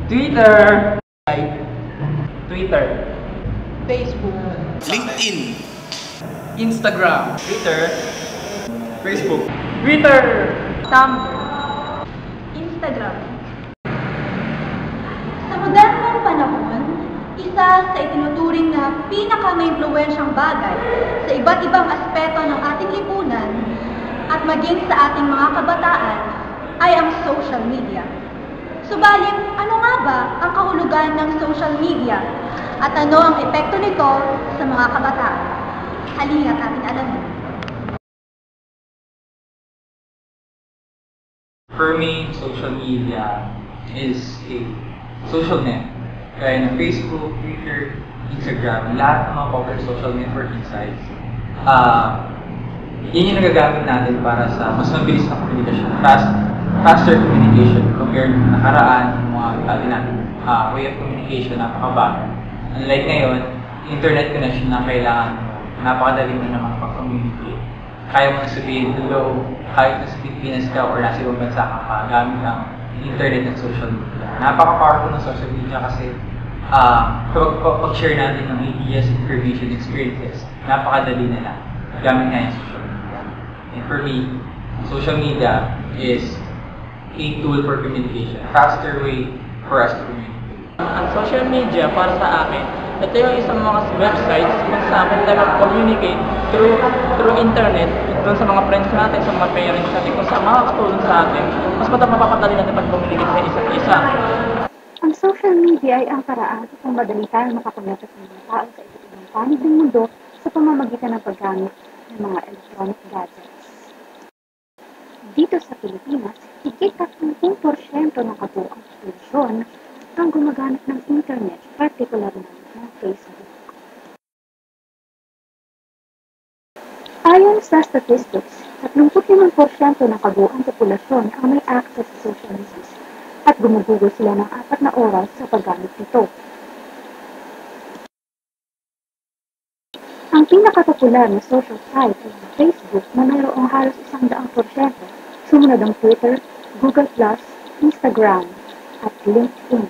Twitter. Twitter. Facebook. LinkedIn. Instagram. Twitter. Facebook. Twitter. Tumblr. Instagram. Sa modernong panahon, isa sa itinuturing na pinaka-maimpluwensyang bagay sa iba't ibang aspeto ng ating lipunan at maging sa ating mga kabataan ay ang social media. Subalit, ano nga ba ang kahulugan ng social media at ano ang epekto nito sa mga kabataan? Halina't ating alamin. For me, social media is a social net. Kaya ng Facebook, Twitter, Instagram, lahat ng mga popular social networking sites, yun yung nagagamit natin para sa mas mabilis na komunikasyon, faster communication compared to nakaraan, yung mga dati natin way of communication, napakabago. Unlike ngayon, internet connection na kailangan mo, napakadali mo na makapag-communicate. Kaya mo sabihin hello, kahit nasa Pilipinas ka or nasa ibang bansa ka gamit ang internet at social media. Napaka-powerful ng social media kasi pag-share natin ng ideas, information, experiences, napakadali na lang gamit nga yung social media. And for me, social media is a tool for communication, a faster way for us to communicate. Ang social media para sa akin, ito yung isang mga websites kung saan pwede tayo mag-communicate through internet doon sa mga friends natin, sa mga parents natin, kung saan makakatulong sa atin, mas mapapadali natin pag-communicate sa isa't isa. Ang social media ay ang paraan kung madali tayong makakonekta sa mga tao sa iba't ibang panig ng mundo sa pamamagitan ng paggamit ng mga electronic gadgets. Dito sa Pilipinas, higit 30% ng kabuuang populasyon ang gumagamit ng internet, partikular na ng Facebook. Ayon sa statistics, 35% ng kabuuang populasyon ang may access sa social media at gumugugol sila ng 4 na oras sa paggamit nito. Ang pinakapopular na social site ay ang Facebook na mayroong halos 100%, sumunod ang Twitter, Google+, Instagram, at LinkedIn.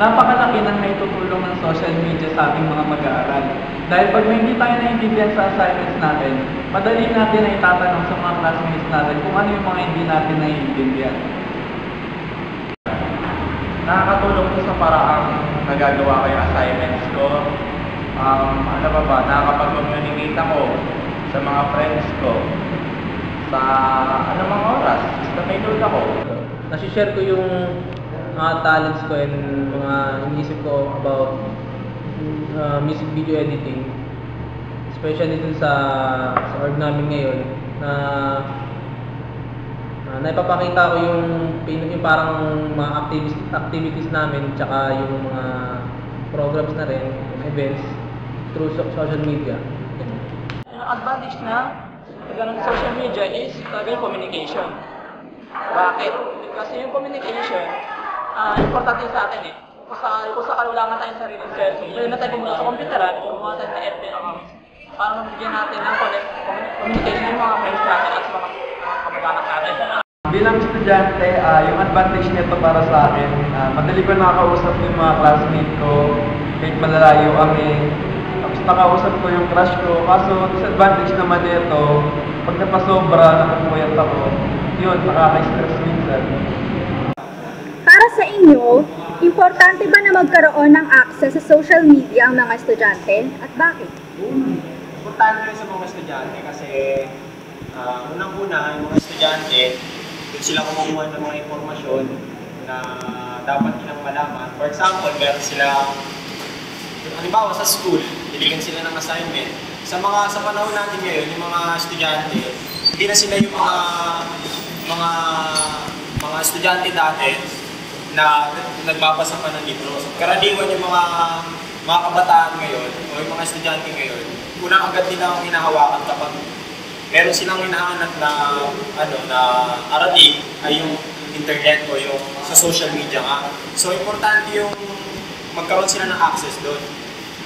Napakalaki ng may tutulong ng social media sa ating mga mag-aaral. Dahil pag may hindi tayo naiintindihan sa assignments natin, madali natin na itatanong sa mga classmates natin kung ano yung mga hindi natin naiintindihan. Nakakatulong ko sa paraang nagagawa ko yung assignments ko. Nakakapag-communicate ako sa mga friends ko sa anumang oras. Basta may load ako. Nasishare ko yung mga talents ko and mga iniisip ko about music video editing, especially dun sa org namin ngayon na naipapakita ko yung parang mga activities namin tsaka yung mga programs na rin, events through social media. Ang advantage na ganun sa social media is talaga yung communication. Bakit? Kasi yung communication importante sa atin eh. Kung sa kalulangan tayong sarili cellphone, pwede na tayo pumunta sa computeran, kumuha tayo sa FB account para mabigyan natin ng communication yung mga friends natin at sa mga kamag-anak natin. Bilang estudyante, yung advantage nito para sa akin, madali ko nakakausap yung mga classmates ko, kahit malalayo kami. Tapos nakausap ko yung crush ko, kaso disadvantage naman nito, pag napasobra, nakapuyat ako, yun, nakaka-stress minsan. Para sa inyo, importante ba na magkaroon ng access sa social media ang mga estudyante at bakit? Importante rin sa mga estudyante kasi unang-una, yung mga estudyante, doon sila kumukuha ng mga impormasyon na dapat nilang malaman. For example, meron silang, halimbawa sa school, bibigyan sila ng assignment. Sa panahon natin ngayon, yung mga estudyante, hindi na sila yung mga estudyante dati na nagbabasa pa ng libro. Karaniwan yung mga kabataan ngayon o yung mga estudyante ngayon, unang agad nila ang hinahawakan kapag meron silang hinahanap na arating ay yung internet o yung sa social media nga. So importante yung magkaroon sila ng access doon.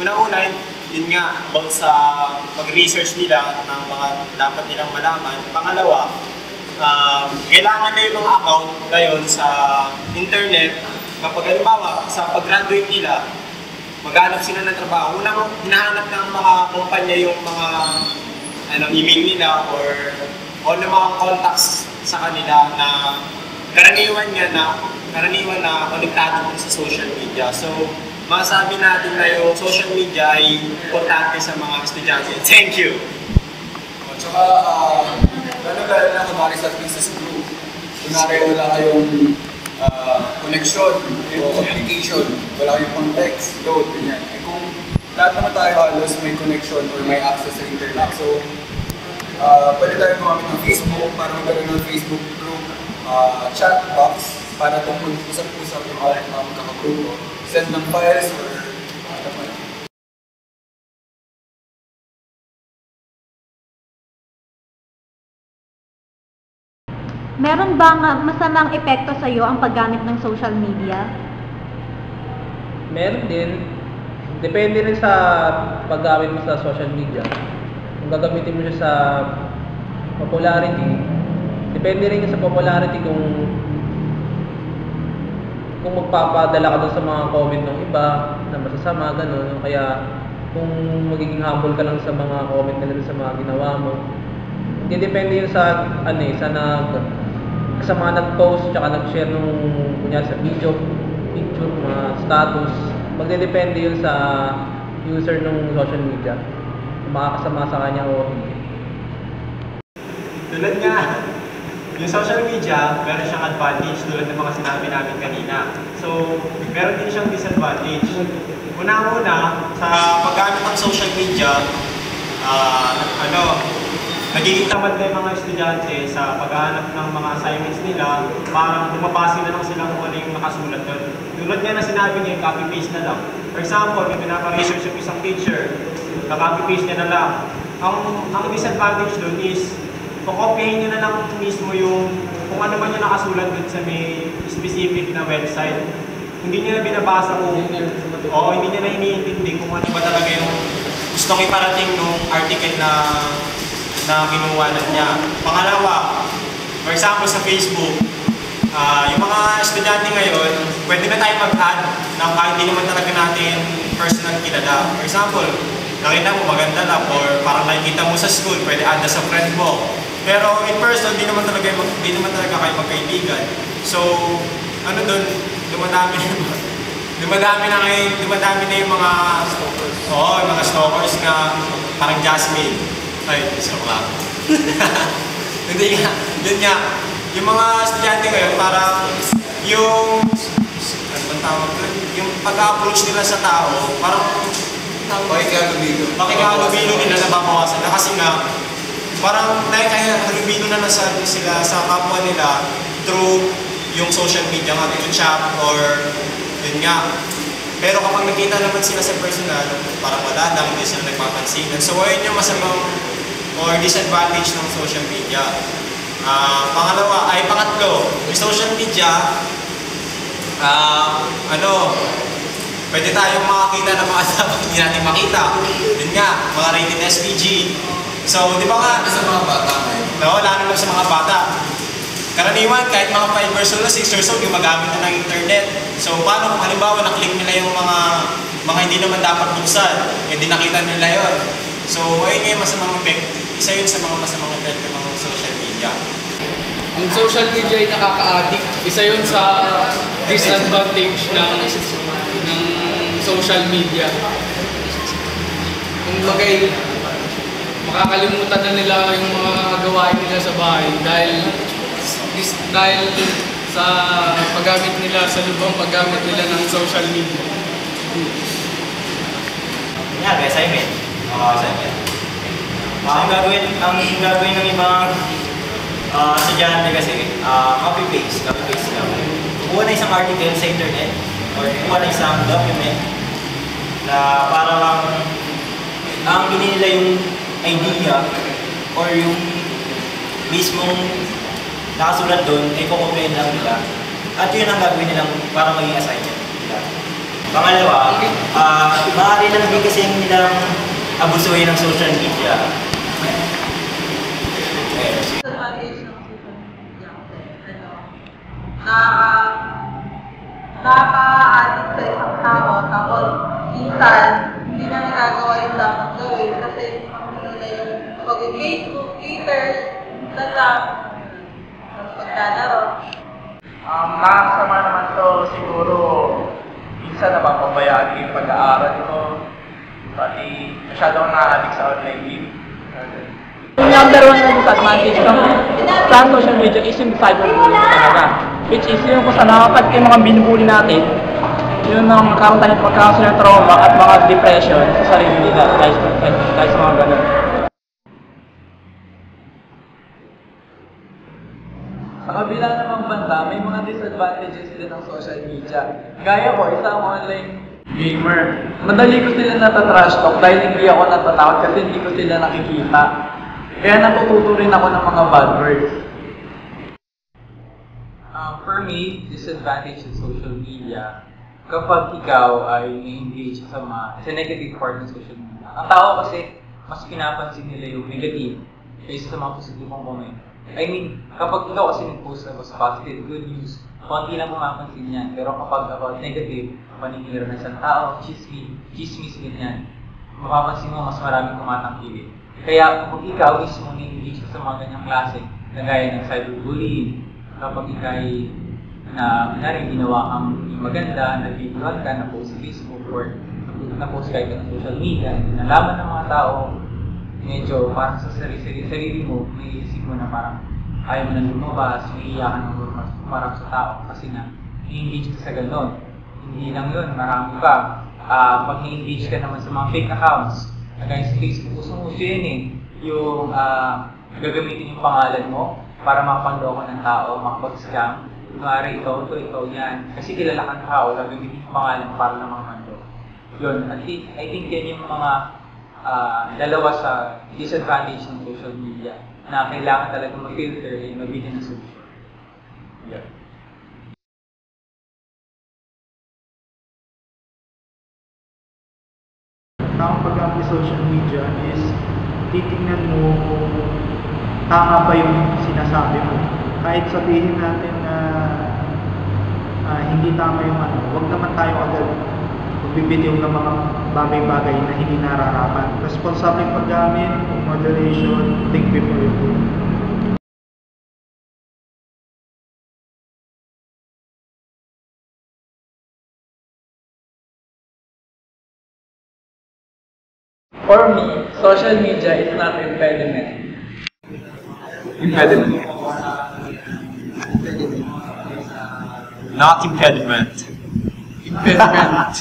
Una-una, yun nga, about sa pag-research nila ng mga dapat nilang malaman. Pangalawa, kailangan na yung mga account ngayon sa internet. Kapag halimbawa, sa pag-graduate nila, maghanap sila ng trabaho. Unang hinahanap ng mga kumpanya yung mga email nila or ng mga contacts sa kanila na karaniwan na konektado sa social media. So, masabi natin na yung social media ay importante sa mga estudyante. Thank you! At saka, lalo na kunwari sa thesis group, kunwari wala kayong connection o communication, wala kayong context, load, ganyan. Eh kung lahat naman tayo halos may connection or may access sa internet, so pwede tayo gumamit ng Facebook para magkaroon ng Facebook group, chat box, para tungkol usap-usap yung mga magkakagrupo, send ng files or ano man. Meron bang masamang epekto sa iyo ang paggamit ng social media? Meron din. Depende rin sa paggamit mo sa social media. Kung gagamitin mo siya sa popularity, depende rin sa popularity kung magpapadala ka doon sa mga comment ng iba na masasama, gano'n. Kaya kung magiging humble ka lang sa mga comment nila sa mga ginawa mo, hindi depende yun sa sa mga nag-post tsaka nag-share nung kunyari sa video, picture, mga status. Magdedepende yun sa user ng social media kung makakasama sa kanya o hindi. Tulad nga, yung social media, meron siyang advantage tulad ng mga sinabi namin kanina. So, meron din siyang disadvantage. Una-una, sa paggamit ng social media, nagiging tamad na yung mga estudyante sa paghahanap ng mga assignments nila, parang bumabase na lang sila kung ano yung nakasulat doon. Tulad nga na sinabi niya, copy-paste na lang. For example, may pinapa-research yung isang teacher, na-copy-paste niya na lang. Ang disadvantage doon is, pakopyahin niya na lang mismo yung kung ano man yung nakasulat doon sa may specific na website. Hindi niya na binabasa kung hindi niya na iniintindi kung ano ba talaga yung gustong iparating nung article na kinuha na niya. Pangalawa, for example sa Facebook, yung mga estudyante ngayon, pwede na tayo mag-add ng kahit hindi naman talaga natin personal kilala. For example, nakita mo maganda na or parang nakikita mo sa school, pwede add na sa friend mo. Pero in person, di naman talaga kayo magkaibigan. So, ano doon, dumadami na yung mga stalkers. Oo, yung mga stalkers na parang Jasmine. Ay, joke lang. Hindi nga, yun nga. Yung mga estudyante ngayon, parang yung yung pag-approach nila sa tao, parang pakikihalubilo nila nababawasan na kasi nga parang halubilo na nasabi sila sa kapwa nila through yung social media nga, through chat or yun nga. Pero kapag nakita naman sila sa personal, parang wala lang, hindi sila nagpapansinan. So ayun yung masamang or disadvantage ng social media. Pangatlo, yung social media, pwede tayong makakita ng mga dapat hindi natin makita. Yun nga, mga rated SPG. So, di ba nga? Sa mga bata ngayon. No, lalo na sa mga bata. Karaniwan, kahit mga 5 years old na 6 years old, gumagamit na ng internet. So, paano kung halimbawa naklik nila yung mga hindi naman dapat buksan, hindi nakita nila yun. So, ayun nga yung masamang effect. Isa yun sa mga masamang effect ng mga social media. Ang social media ay nakaka-addict. Isa yun sa disadvantage ng social media. Kung bagay, makakalimutan na nila yung mga gawain nila sa bahay dahil sa paggamit nila, sa lubang paggamit nila ng social media. Yan, assignment. Ang gagawin ng ibang estudyante kasi, copy-paste lang. Kukuha na isang article sa internet or kukuha na isang document na parang ang nila yung idea or yung mismong nakasulat doon ay kukopyahin lang nila at yun ang gagawin nilang para maging assignment nila. Pangalawa, maaari lang din kasi nilang abusuhin ng social media. Nakaka-addict sa isang tao, tapos minsan, hindi na nagagawa yung dapat gawin kasi nila yung pag-Facebook, Twitter, Instagram, tapos paglalaro. Nakakasama naman to siguro minsan napapabayaan ko yung pag-aaral ko. Pati masyado akong nakaka-addict sa online game. Yung number one na disadvantage sa social media is yung cyberbullying talaga. Which is yung kung saan nakakapag yung mga binubuli natin, yun ang magkaroon tayo ng trauma at mga depression sa sarili nila dahil sa mga ganun. Sa kabila namang banda, may mga disadvantages sila ng social media. Gaya ko, isang online gamer. Madali ko sila natatrash talk dahil hindi ako natatakot kasi hindi ko sila nakikita. Kaya natututo rin ako ng mga bad words. For me, disadvantage sa social media, kapag ikaw ay na-engage sa negative part ng social media. Ang tao kasi, mas pinapansin nila yung negative kaysa sa mga positibong comment. I mean, kapag ikaw kasi nag-post na sa positive, good news, konti lang pumapansin yan. Pero kapag about negative, paninira ng isang tao, chismis ganyan, mapapansin mo mas maraming tumatangkilik. Kaya kung ikaw mismo na-engage sa mga ganyang klase, na gaya ng cyberbullying, kapag ikay ginawa kang maganda, nag-videoan ka, na-post sa Facebook, or na-post kahit sa social media, nalaman ng mga tao, medyo parang sa sarili mo, may isip mo na parang ayaw mo na lumabas, may iyakan ng parang sa tao, kasi na i-engage ka sa gano'n. Hindi lang yun, marami pa. Pag i-engage ka naman sa mga fake accounts, kagaya sa Facebook, usong-uso yun eh, yung gagamitin yung pangalan mo para makapanloko ng tao, makapag-scam. Kunwari, ikaw yan. Kasi kilala kang tao, gagamitin yung pangalan para lang makapanloko. Yun, at I think yan yung mga dalawa sa disadvantage ng social media na kailangan talaga mag-filter at mabigyan ng solution. Yeah. Tamang paggamit ng social media is titingnan mo kung tama ba yung sinasabi mo. Kahit sabihin natin na hindi tama yung huwag naman tayo agad magbibitiw ng mga bagay-bagay na hindi nararapat. Responsibleng paggamit, moderation, think before you do. For me, social media is not impediment. Impediment. Not impediment. Impediment.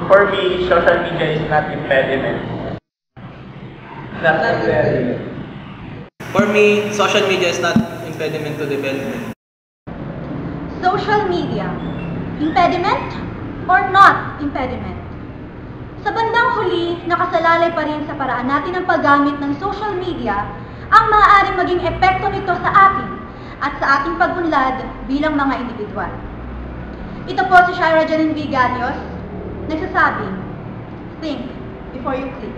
For me, social media is not impediment. Not impediment. For me, social media is not impediment to development. Social media, impediment or not impediment? Sa bandang huli, nakasalalay pa rin sa paraan natin ng paggamit ng social media ang maaaring maging epekto nito sa atin at sa ating pag-unlad bilang mga individual. Ito po si Shira Janine V. Galios, nagsasabing, think before you click.